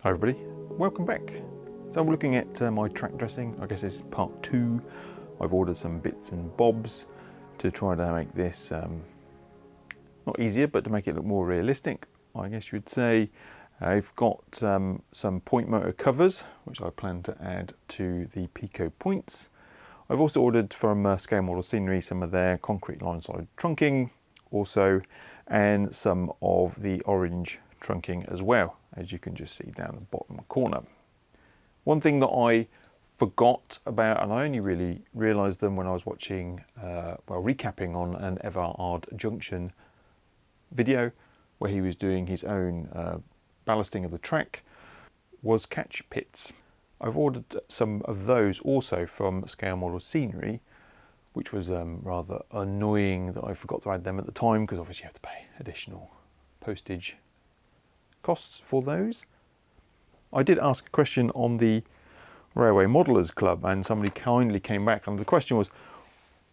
Hi everybody, welcome back. So I'm looking at my track dressing. I guess it's part 2. I've ordered some bits and bobs to try to make this not easier, but to make it look more realistic, I guess you would say. I've got some point motor covers, which I plan to add to the Peco points. I've also ordered from Scale Model Scenery some of their concrete line side trunking also, and some of the orange trunking as well, as you can just see down the bottom corner. One thing that I forgot about, and I only really realised them when I was watching, recapping on an Everard Junction video where he was doing his own ballasting of the track, was catch pits. I've ordered some of those also from Scale Model Scenery, which was rather annoying that I forgot to add them at the time, because obviously you have to pay additional postage costs for those. I did ask a question on the Railway Modelers Club, and somebody kindly came back, and the question was,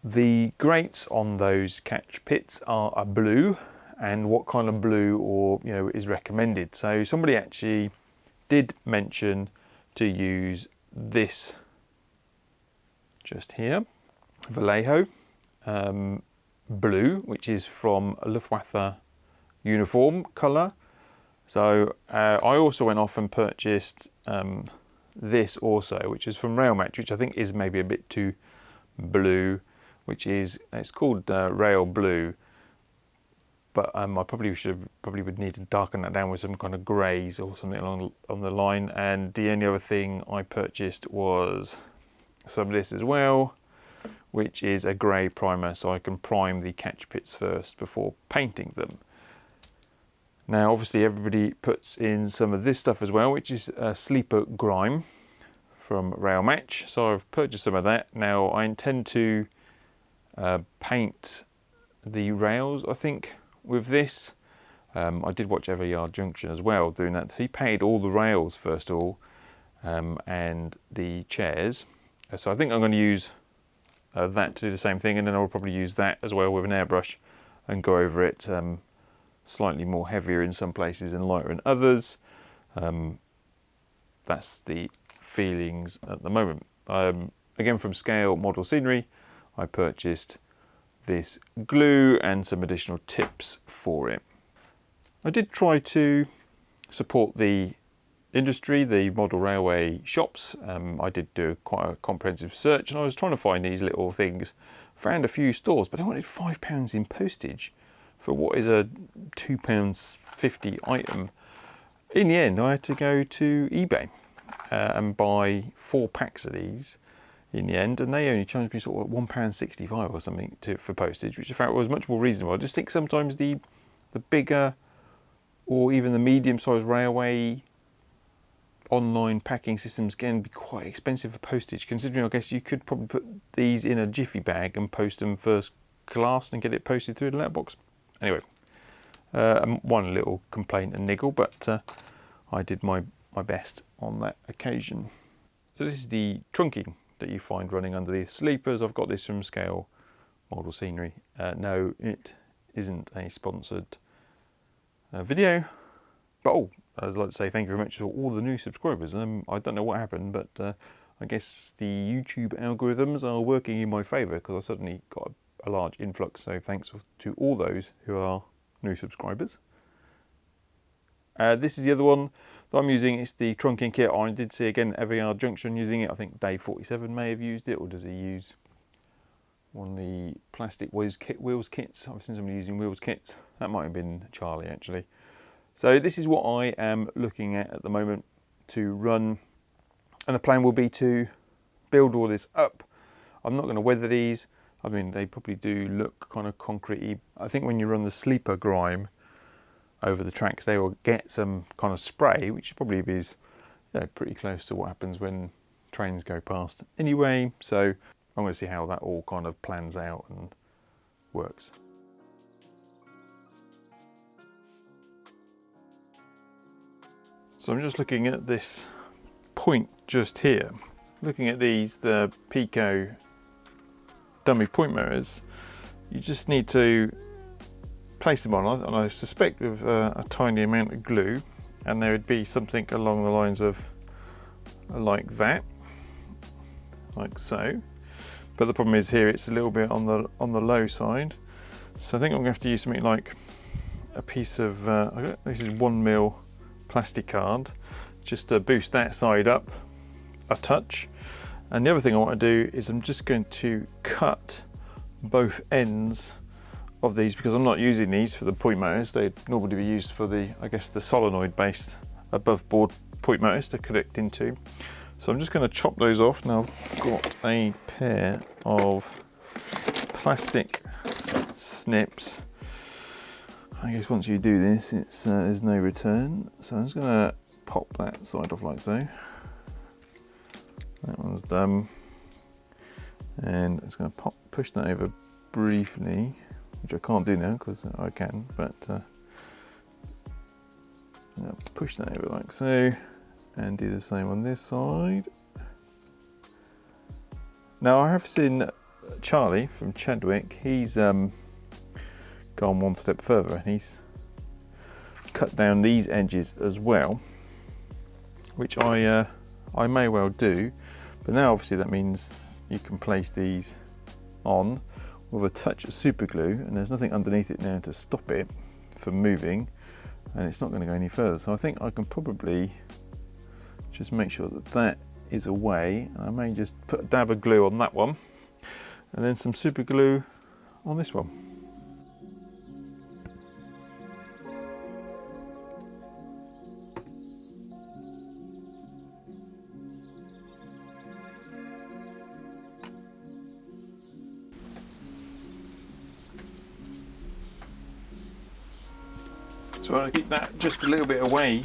the grates on those catch pits are blue, and what kind of blue or is recommended. So somebody actually did mention to use this just here, Vallejo blue, which is from a Luftwaffe uniform colour. So I also went off and purchased this also, which is from Railmatch, which I think is maybe a bit too blue, it's called Rail Blue, but I probably would need to darken that down with some kind of greys or something along the line. And the only other thing I purchased was some of this as well, which is a grey primer, so I can prime the catch pits first before painting them. Now obviously everybody puts in some of this stuff as well, which is sleeper grime from Railmatch, so I've purchased some of that. Now I intend to paint the rails, I think, with this. I did watch Everard Junction as well doing that. He painted all the rails first of all, and the chairs, so I think I'm going to use that to do the same thing, and then I'll probably use that as well with an airbrush and go over it slightly more heavier in some places and lighter in others. That's the feelings at the moment. Again, from Scale Model Scenery, I purchased this glue and some additional tips for it. I did try to support the industry, the model railway shops. I did do quite a comprehensive search, and I was trying to find these little things. Found a few stores, but I wanted £5 in postage for what is a £2.50 item. In the end, I had to go to eBay and buy 4 packs of these in the end, and they only charged me sort of £1.65 or something for postage, which I found was much more reasonable. I just think sometimes the bigger or even the medium-sized railway online packing systems can be quite expensive for postage, considering I guess you could probably put these in a jiffy bag and post them first class and get it posted through the letterbox. Anyway, one little complaint and niggle, but I did my best on that occasion. So this is the trunking that you find running under the sleepers. I've got this from Scale Model Scenery. No, it isn't a sponsored video, but I'd like to say thank you very much to all the new subscribers. I don't know what happened, but I guess the YouTube algorithms are working in my favour, because I suddenly got a large influx, so thanks to all those who are new subscribers. This is the other one that I'm using. It's the trunking kit. I did see again Everard Junction using it. I think Dave 47 may have used it, or does he use one of the plastic wheels kits? I've seen somebody using wheels kits. That might have been Charlie actually. So this is what I am looking at the moment to run, and the plan will be to build all this up. I'm not going to weather these. I mean, they probably do look kind of concrete-y. I think when you run the sleeper grime over the tracks, they will get some kind of spray, which probably is pretty close to what happens when trains go past anyway. So I'm going to see how that all kind of plans out and works. So I'm just looking at this point just here. Looking at these, the Peco dummy point mirrors, you just need to place them on, and I suspect with a tiny amount of glue, and there would be something along the lines of like that, like so. But the problem is here it's a little bit on the low side, so I think I'm going to have to use something like a piece of this is 1mm plastic card, just to boost that side up a touch. And the other thing I want to do is I'm just going to cut both ends of these, because I'm not using these for the point motors. They'd normally be used for the, I guess, the solenoid based above board point motors to connect into. So I'm just going to chop those off. Now I've got a pair of plastic snips. I guess once you do this, it's there's no return. So I'm just going to pop that side off like so. That one's done. And I'm just going to push that over briefly, which I can't do now because I can, but I'll push that over like so, and do the same on this side. Now I have seen Charlie from Chadwick, he's gone one step further and he's cut down these edges as well, which I may well do, but now obviously that means you can place these on with a touch of super glue, and there's nothing underneath it now to stop it from moving, and it's not going to go any further. So I think I can probably just make sure that that is away. I may just put a dab of glue on that one and then some super glue on this one. So I keep that just a little bit away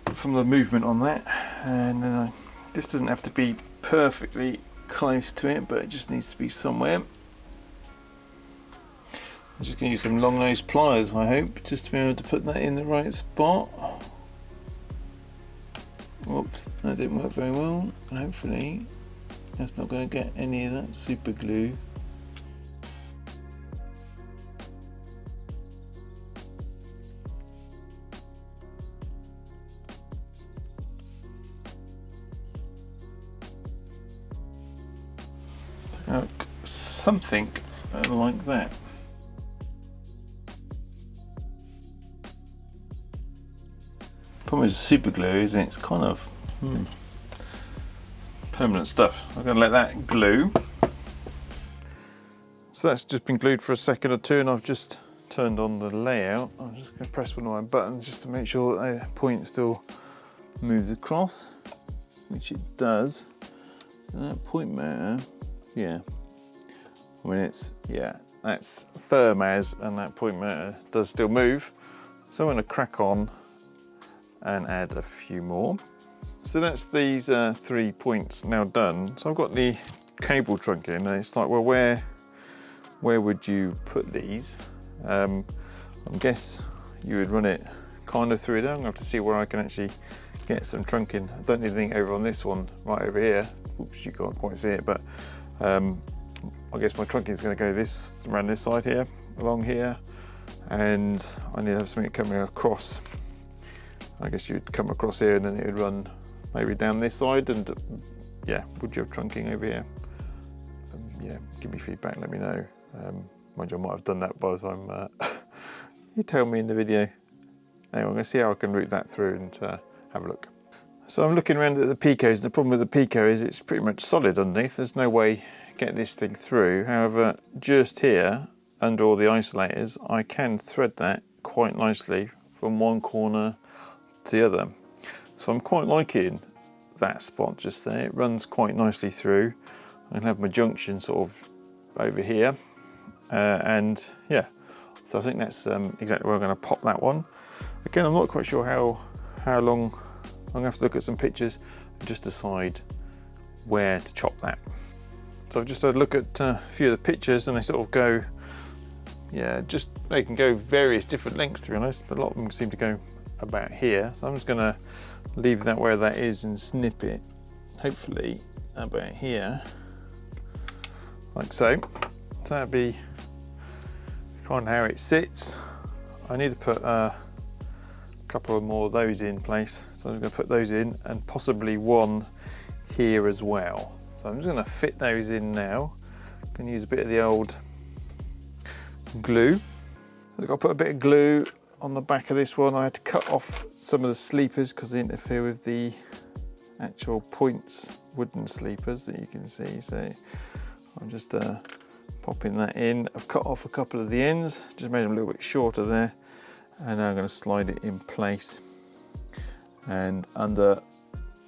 from the movement on that, and then this doesn't have to be perfectly close to it, but it just needs to be somewhere. I'm just going to use some long nose pliers, I hope, just to be able to put that in the right spot. Whoops, that didn't work very well, and hopefully that's not going to get any of that super glue. Something like that. Problem with super glue is it's kind of permanent stuff. I'm going to let that glue. So that's just been glued for a second or two, and I've just turned on the layout. I'm just going to press one of my buttons just to make sure that the point still moves across, which it does. And that point motor, yeah. I mean, that's firm as, and that point motor does still move. So I'm going to crack on and add a few more. So that's these 3 points now done. So I've got the cable trunk in, and it's like, well, where would you put these? I guess you would run it kind of through there. I'm going to have to see where I can actually get some trunking. I don't need anything over on this one, right over here. Oops, you can't quite see it, but I guess my trunking is going to go around this side here, along here, and I need to have something coming across. I guess you'd come across here and then it would run maybe down this side, and yeah, would you have trunking over here? Yeah, give me feedback, let me know. Mind you, I might have done that by the time you tell me in the video. Anyway, I'm going to see how I can route that through and have a look. So I'm looking around at the Pecos. The problem with the Peco is it's pretty much solid underneath. There's no way get this thing through. However, just here under all the isolators, I can thread that quite nicely from one corner to the other. So I'm quite liking that spot just there. It runs quite nicely through. I can have my junction sort of over here, and yeah, so I think that's exactly where I'm going to pop that one. Again, I'm not quite sure how long. I'm going to have to look at some pictures and just decide where to chop that. So I've just had a look at a few of the pictures, and they sort of go, yeah, they can go various different lengths, to be honest, but a lot of them seem to go about here. So I'm just going to leave that where that is and snip it, hopefully about here, like so. So that'd be kind of how it sits. I need to put a couple of more of those in place. So I'm going to put those in, and possibly one here as well. So I'm just going to fit those in now. I'm going to use a bit of the old glue. I've got to put a bit of glue on the back of this one. I had to cut off some of the sleepers because they interfere with the actual points, wooden sleepers that you can see. So I'm just popping that in. I've cut off a couple of the ends, just made them a little bit shorter there, and now I'm going to slide it in place. And under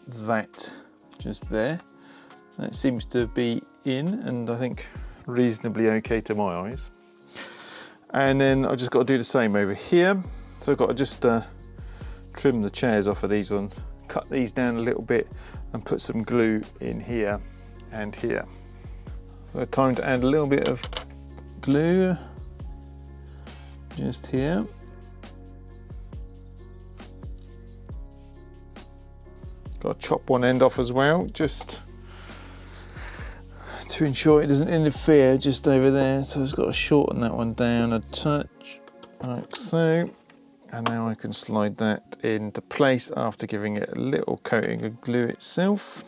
that, just there, that seems to be in, and I think reasonably okay to my eyes. And then I've just got to do the same over here. So I've got to just trim the chairs off of these ones, cut these down a little bit, and put some glue in here and here. So time to add a little bit of glue just here. Got to chop one end off as well, just to ensure it doesn't interfere just over there. So I've got to shorten that one down a touch, like so. And now I can slide that into place after giving it a little coating of glue itself.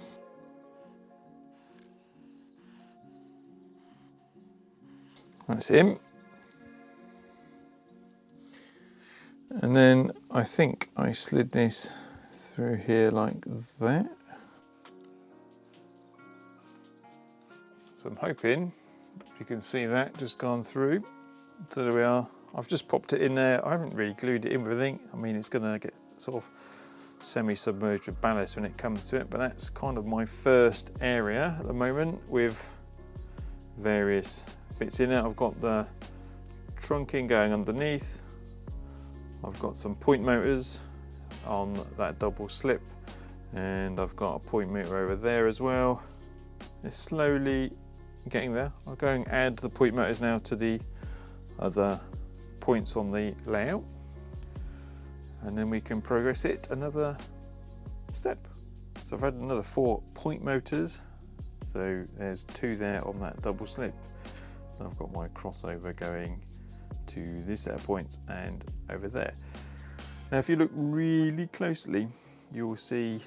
That's in. And then I think I slid this through here like that. So I'm hoping you can see that just gone through. So there we are. I've just popped it in there. I haven't really glued it in with anything. I mean, it's going to get sort of semi-submerged with ballast when it comes to it, but that's kind of my first area at the moment with various bits in it. I've got the trunking going underneath. I've got some point motors on that double slip, and I've got a point motor over there as well. It's slowly getting there. I'll go and add the point motors now to the other points on the layout, and then we can progress it another step. So I've had another 4 point motors, so there's 2 there on that double slip, and I've got my crossover going to this set of points and over there. Now if you look really closely, you will see,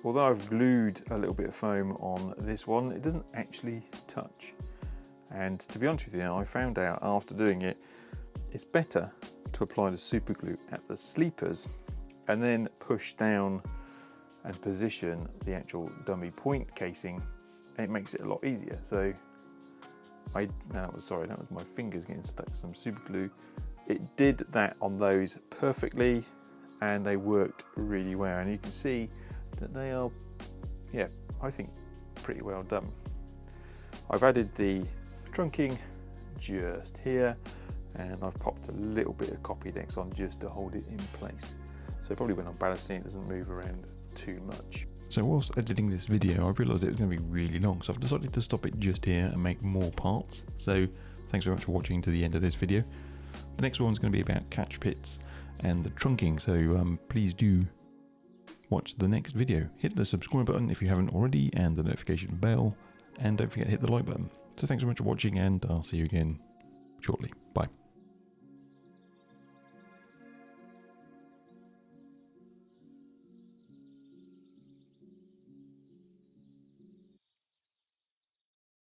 although I've glued a little bit of foam on this one, it doesn't actually touch. And to be honest with you, I found out after doing it, it's better to apply the super glue at the sleepers and then push down and position the actual dummy point casing, and it makes it a lot easier. So that was my fingers getting stuck in some super glue. It did that on those perfectly, and they worked really well. And you can see that they are, yeah, I think pretty well done. I've added the trunking just here, and I've popped a little bit of Copydex on just to hold it in place. So probably when I'm ballasting, it doesn't move around too much. So whilst editing this video, I realised it was going to be really long, so I've decided to stop it just here and make more parts. So thanks very much for watching to the end of this video. The next one's going to be about catch pits and the trunking, so please do watch the next video. Hit the subscribe button if you haven't already, and the notification bell, and don't forget to hit the like button. So thanks so much for watching, and I'll see you again shortly. Bye.